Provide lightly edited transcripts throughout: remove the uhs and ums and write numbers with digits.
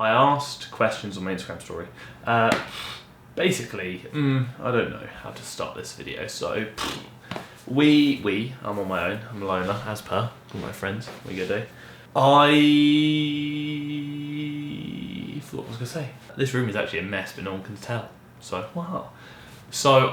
I asked questions on my Instagram story. Basically, I don't know how to start this video, so I'm on my own, I'm a loner, as per, with my friends, we go do. I forgot what I was going to say. This room is actually a mess, but no one can tell, so, wow. So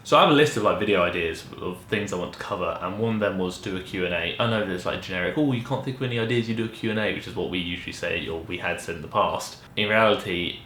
So I have a list of like video ideas of things I want to cover, and one of them was do a Q&A. I know there's like generic, oh, you can't think of any ideas, you do a Q&A, which is what we usually say, or we had said in the past. In reality,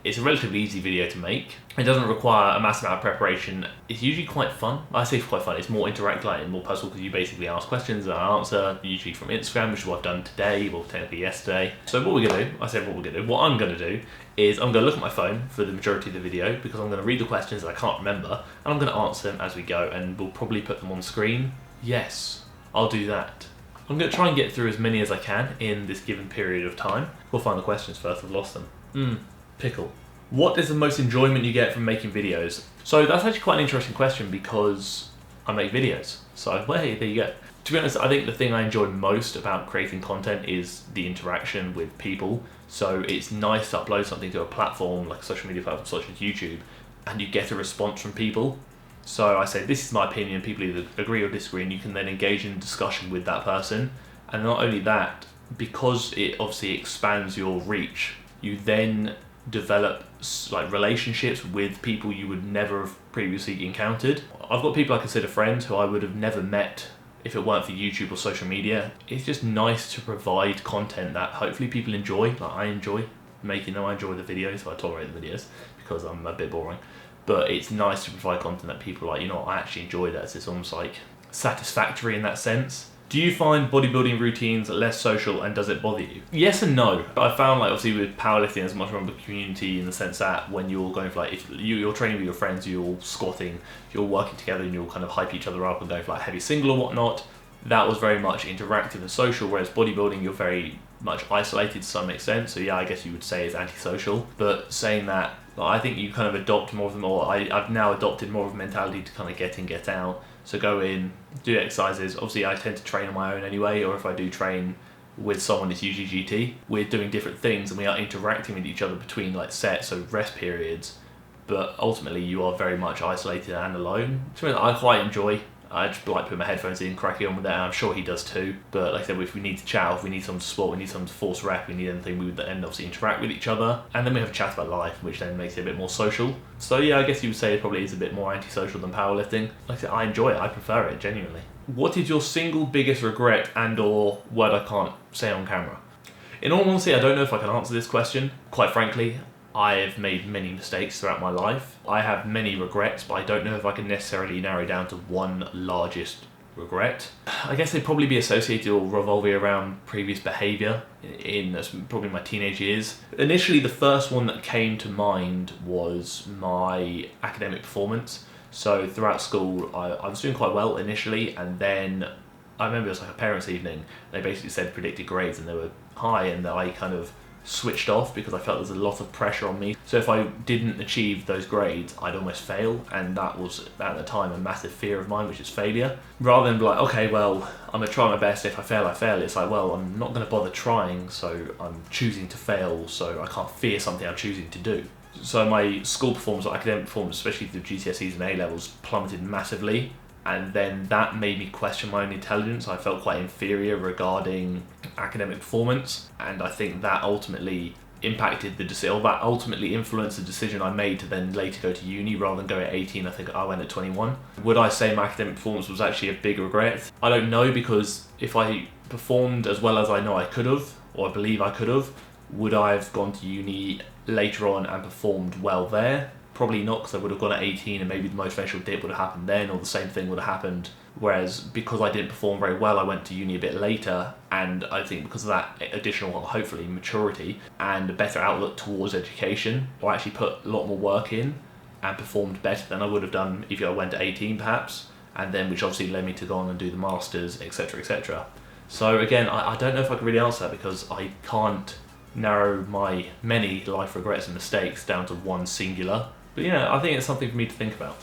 it's a relatively easy video to make. It doesn't require a massive amount of preparation. It's usually quite fun. I say it's quite fun, it's more interactive, like more personal, because you basically ask questions and I answer, usually from Instagram, which is what I've done today, or technically yesterday. So what we're gonna do, I said what we're gonna do, what I'm gonna do is I'm gonna look at my phone for the majority of the video, because I'm gonna read the questions that I can't remember, and I'm gonna answer them as we go, and we'll probably put them on screen. Yes, I'll do that. I'm gonna try and get through as many as I can in this given period of time. We'll find the questions first, I've lost them. Pickle. What is the most enjoyment you get from making videos? So that's actually quite an interesting question, because I make videos. So, well, hey, there you go. To be honest, I think the thing I enjoy most about creating content is the interaction with people. So it's nice to upload something to a platform, like a social media platform such as YouTube, and you get a response from people. So I say, this is my opinion, people either agree or disagree, and you can then engage in discussion with that person. And not only that, because it obviously expands your reach, you then develop like relationships with people you would never have previously encountered. I've got people I consider friends who I would have never met if it weren't for YouTube or social media. It's just nice to provide content that hopefully people enjoy. Like I enjoy making them, I enjoy the videos, so I tolerate the videos because I'm a bit boring. But it's nice to provide content that people are like, you know, I actually enjoy that. It's almost like satisfactory in that sense. Do you find bodybuilding routines less social, and does it bother you? Yes and no. I found like obviously with powerlifting there's much more of a community in the sense that when you're going for like, if you're training with your friends, you're all squatting, you're working together and you'll kind of hype each other up and going for like heavy single or whatnot, that was very much interactive and social, whereas bodybuilding you're very much isolated to some extent. So yeah, I guess you would say it's antisocial. But saying that, I think you kind of adopt more of them, or I've now adopted more of a mentality to kind of get in, get out. So go in, do exercises. Obviously I tend to train on my own anyway, or if I do train with someone, it's usually GT. We're doing different things and we are interacting with each other between like sets, so rest periods, but ultimately you are very much isolated and alone. Something that I quite enjoy. I just like putting my headphones in, cracking on with that, and I'm sure he does too. But like I said, if we need to chat, if we need someone to sport, we need someone to force rep, we need anything, we would then obviously interact with each other. And then we have a chat about life, which then makes it a bit more social. So yeah, I guess you would say it probably is a bit more antisocial than powerlifting. Like I said, I enjoy it, I prefer it, genuinely. What is your single biggest regret and or word I can't say on camera? In all honesty, I don't know if I can answer this question. Quite frankly, I have made many mistakes throughout my life. I have many regrets, but I don't know if I can necessarily narrow down to one largest regret. I guess they'd probably be associated or revolving around previous behaviour in probably my teenage years. Initially, the first one that came to mind was my academic performance. So throughout school, I was doing quite well initially, and then I remember it was like a parents' evening. They basically said predicted grades and they were high, and I kind of switched off because I felt there's a lot of pressure on me. So if I didn't achieve those grades, I'd almost fail, and that was at the time a massive fear of mine, which is failure. Rather than be like, okay, well, I'm gonna try my best, if I fail, I fail. It's like, well, I'm not gonna bother trying, so I'm choosing to fail, so I can't fear something I'm choosing to do. So my school performance, or academic performance, especially through GCSEs and A-levels, plummeted massively. And then that made me question my own intelligence. I felt quite inferior regarding academic performance, and I think that ultimately impacted the decision, or that ultimately influenced the decision I made to then later go to uni rather than go at 18. I think I went at 21. Would I say my academic performance was actually a big regret? I don't know, because if I performed as well as I know I could have, or I believe I could have, would I have gone to uni later on and performed well there? Probably not, because I would have gone at 18 and maybe the motivational dip would have happened then, or the same thing would have happened. Whereas because I didn't perform very well, I went to uni a bit later, and I think because of that additional, hopefully, maturity and a better outlook towards education, I actually put a lot more work in and performed better than I would have done if I went at 18 perhaps, and then which obviously led me to go on and do the masters, etc, etc. So again, I don't know if I can really answer that, because I can't narrow my many life regrets and mistakes down to one singular. But yeah, I think it's something for me to think about.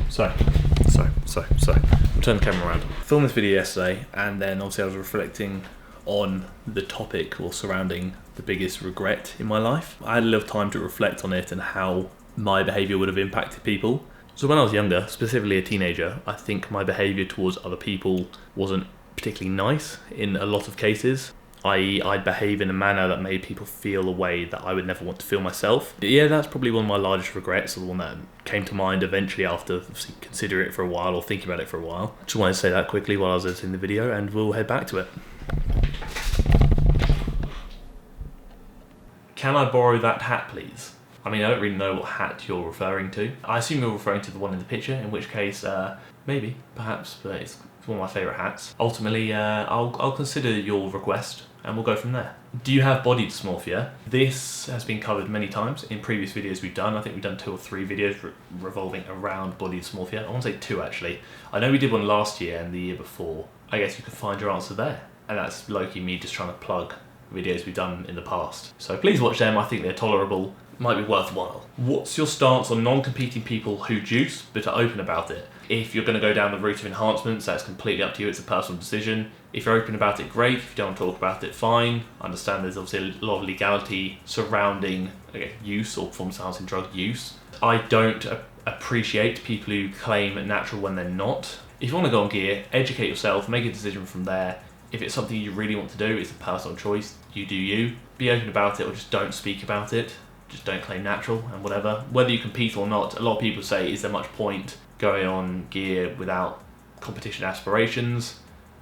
So, I'll turn the camera around. I filmed this video yesterday, and then obviously I was reflecting on the topic or surrounding the biggest regret in my life. I had a little time to reflect on it and how my behaviour would have impacted people. So when I was younger, specifically a teenager, I think my behaviour towards other people wasn't particularly nice in a lot of cases. I.e., I'd behave in a manner that made people feel a way that I would never want to feel myself. Yeah, that's probably one of my largest regrets, or the one that came to mind eventually after considering it for a while or thinking about it for a while. Just wanted to say that quickly while I was editing the video, and we'll head back to it. Can I borrow that hat, please? I mean, I don't really know what hat you're referring to. I assume you're referring to the one in the picture, in which case, maybe, perhaps, but it's one of my favourite hats. Ultimately, I'll consider your request and we'll go from there. Do you have body dysmorphia? This has been covered many times in previous videos we've done. I think we've done 2 or 3 videos revolving around body dysmorphia. I want to say 2 actually. I know we did one last year and the year before. I guess you can find your answer there. And that's low-key me just trying to plug videos we've done in the past. So please watch them, I think they're tolerable, might be worthwhile. What's your stance on non-competing people who juice but are open about it? If you're going to go down the route of enhancements, that's completely up to you, it's a personal decision. If you're open about it, great. If you don't want to talk about it, fine. I understand there's obviously a lot of legality surrounding use or performance enhancing drug use. I don't appreciate people who claim natural when they're not. If you want to go on gear, educate yourself, make a decision from there. If it's something you really want to do, it's a personal choice, you do you. Be open about it or just don't speak about it. Just don't claim natural and whatever. Whether you compete or not, a lot of people say, is there much point going on gear without competition aspirations?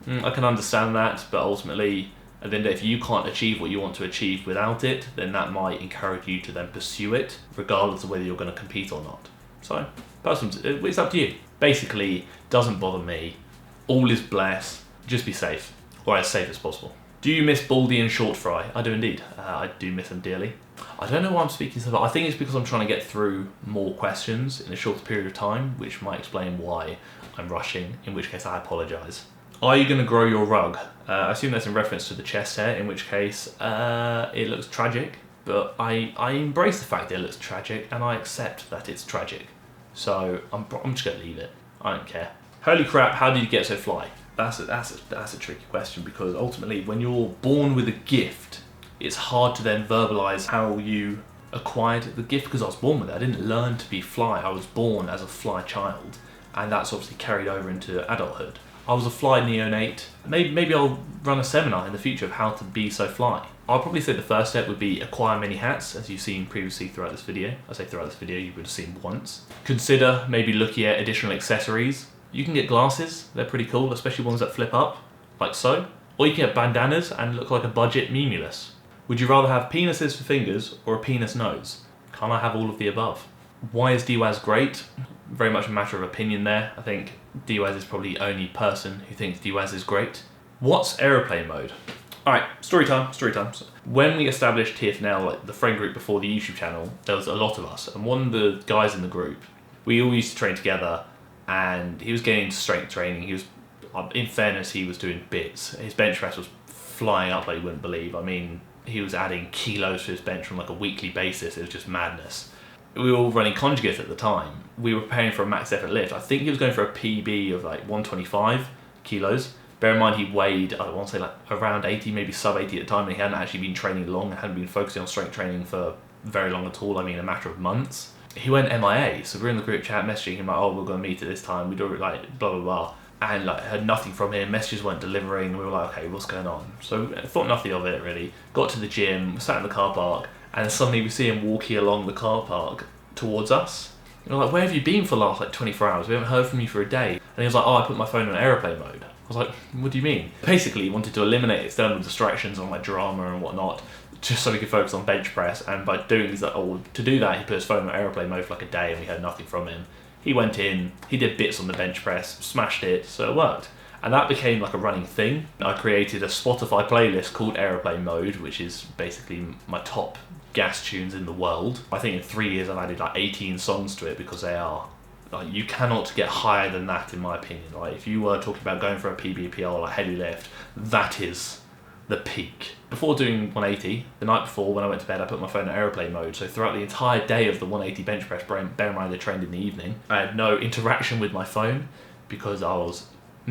I can understand that, but ultimately, at the end of the day, if you can't achieve what you want to achieve without it, then that might encourage you to then pursue it, regardless of whether you're going to compete or not. So, personally, it's up to you. Basically, doesn't bother me. All is blessed. Just be safe, or as safe as possible. Do you miss Baldy and Short Fry? I do indeed. I do miss them dearly. I don't know why I'm speaking so far. I think it's because I'm trying to get through more questions in a shorter period of time, which might explain why I'm rushing, in which case I apologise. Are you going to grow your rug? I assume that's in reference to the chest hair, in which case it looks tragic, but I embrace the fact that it looks tragic and I accept that it's tragic. So I'm just going to leave it. I don't care. Holy crap, how did you get so fly? That's a tricky question, because ultimately when you're born with a gift, it's hard to then verbalise how you acquired the gift, because I was born with it. I didn't learn to be fly. I was born as a fly child, and that's obviously carried over into adulthood. I was a fly neonate. Maybe I'll run a seminar in the future of how to be so fly. I'll probably say the first step would be acquire many hats, as you've seen previously throughout this video. I say throughout this video, you would have seen once. Consider maybe looking at additional accessories. You can get glasses, they're pretty cool, especially ones that flip up, like so. Or you can get bandanas and look like a budget memulus. Would you rather have penises for fingers or a penis nose? Can I have all of the above? Why is Diwas great? Very much a matter of opinion there. I think Diwas is probably the only person who thinks Diwas is great. What's aeroplane mode? Alright, story time. So when we established TFNL, like the friend group before the YouTube channel, there was a lot of us, and one of the guys in the group, we all used to train together, and he was getting into strength training. He was, in fairness, he was doing bits. His bench press was flying up like you wouldn't believe. I mean, he was adding kilos to his bench on like a weekly basis. It was just madness. We were all running conjugates at the time. We were preparing for a max effort lift. I think he was going for a PB of like 125 kilos. Bear in mind he weighed, I want to say like around 80, maybe sub 80 at the time, and he hadn't actually been training long, hadn't been focusing on strength training for very long at all. I mean, a matter of months. He went MIA, so we're in the group chat messaging him like, oh, we're going to meet at this time. We do it like blah, blah, blah. And like heard nothing from him, messages weren't delivering. We were like, okay, what's going on? So I thought nothing of it really. Got to the gym, sat in the car park, and suddenly we see him walking along the car park towards us. And we're like, where have you been for the last like 24 hours? We haven't heard from you for a day. And he was like, oh, I put my phone on airplane mode. I was like, what do you mean? Basically, he wanted to eliminate external distractions on like drama and whatnot, just so he could focus on bench press. And by doing that, or to do that, he put his phone on airplane mode for like a day, and we heard nothing from him. He went in, he did bits on the bench press, smashed it, so it worked. And that became like a running thing. I created a Spotify playlist called Aeroplane Mode, which is basically my top gas tunes in the world. I think in 3 years I've added like 18 songs to it, because they are, like, you cannot get higher than that in my opinion. Like, if you were talking about going for a PBPL, like heavy lift, that is the peak. Before doing 180, the night before when I went to bed, I put my phone in airplane mode. So throughout the entire day of the 180 bench press, bear in mind I trained in the evening, I had no interaction with my phone because I was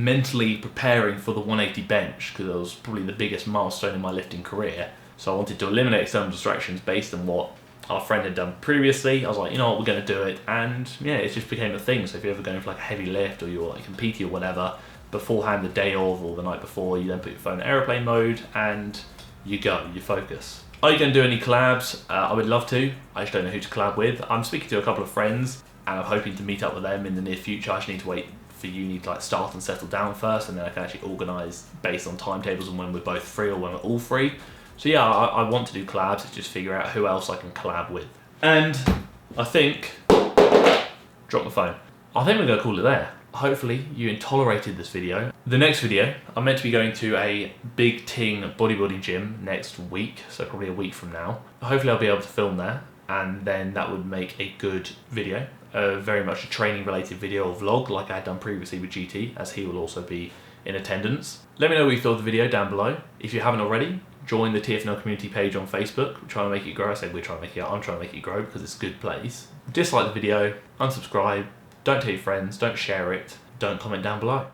mentally preparing for the 180 bench because it was probably the biggest milestone in my lifting career. So I wanted to eliminate external distractions based on what our friend had done previously. I was like, you know what, we're going to do it. And yeah, it just became a thing. So if you're ever going for like a heavy lift or you're like competing or whatever, beforehand, the day of or the night before, you then put your phone in airplane mode and you go, you focus. Are you going to do any collabs? I would love to. I just don't know who to collab with. I'm speaking to a couple of friends and I'm hoping to meet up with them in the near future. I just need to wait for uni to like start and settle down first, and then I can actually organise based on timetables and when we're both free or when we're all free. So yeah, I want to do collabs, to just figure out who else I can collab with. And I think, drop the phone. I think we're going to call it there. Hopefully you tolerated this video. The next video, I'm meant to be going to a big ting bodybuilding gym next week, so probably a week from now. Hopefully I'll be able to film there, and then that would make a good video. Very much a training related video or vlog like I had done previously with GT, as he will also be in attendance. Let me know what you thought of the video down below. If you haven't already, join the TFNL community page on Facebook. We're trying to make it grow. I say we're trying to make it, I'm trying to make it grow because it's a good place. Dislike the video, unsubscribe, don't tell your friends, don't share it, don't comment down below.